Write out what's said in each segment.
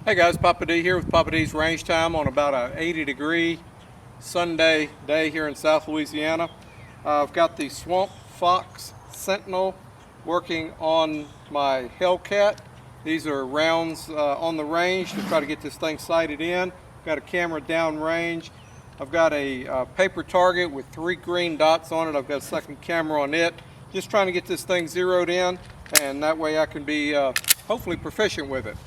Hey guys, Papa D here with Papa D's Range Time on about a 80-degree Sunday day here in South Louisiana. I've got the SwampFox Sentinel working on my HellCat. These are rounds on the range to try to get this thing sighted in. Got a camera down range. I've got a paper target with 3 green dots on it. I've got a second camera on it. Just trying to get this thing zeroed in, and that way I can be hopefully proficient with it.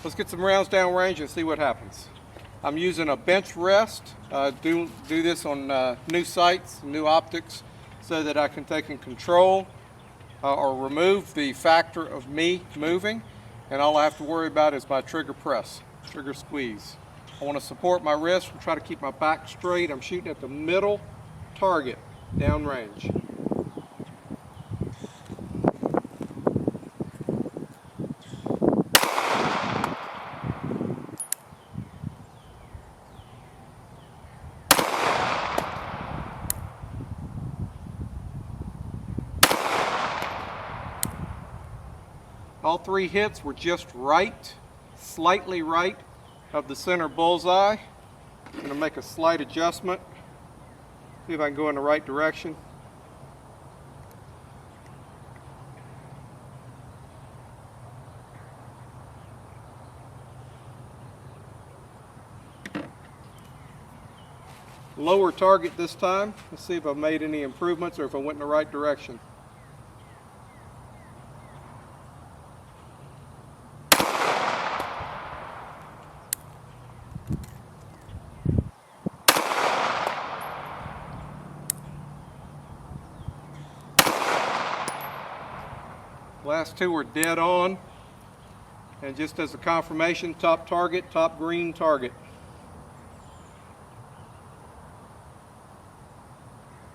Let's get some rounds down range and see what happens. I'm using a bench rest. Do this on new sights, new optics, so that I can take and control or remove the factor of me moving, and all I have to worry about is my trigger press, trigger squeeze. I want to support my wrist and try to keep my back straight. I'm shooting at the middle target down range. All 3 hits were just right, slightly right of the center bullseye. I'm going to make a slight adjustment, see if I can go in the right direction. Lower target this time. Let's see if I've made any improvements or if I went in the right direction. Last 2 were dead on, and just as a confirmation, top target, top green target.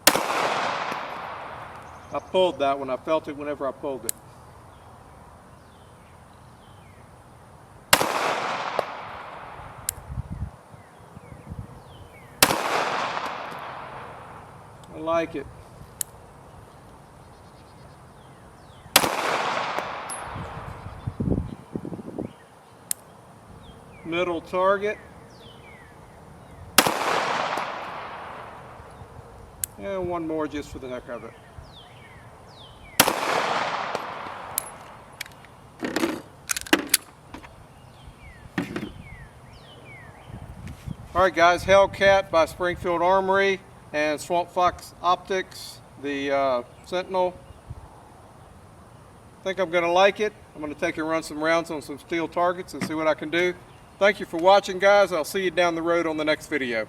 I pulled that one. I felt it whenever I pulled it. I like it. Middle target, and one more just for the heck of it. Alright guys, HellCat by Springfield Armory and SwampFox Optics, the Sentinel. I think I'm going to like it. I'm going to take and run some rounds on some steel targets and see what I can do. Thank you for watching, guys. I'll see you down the road on the next video.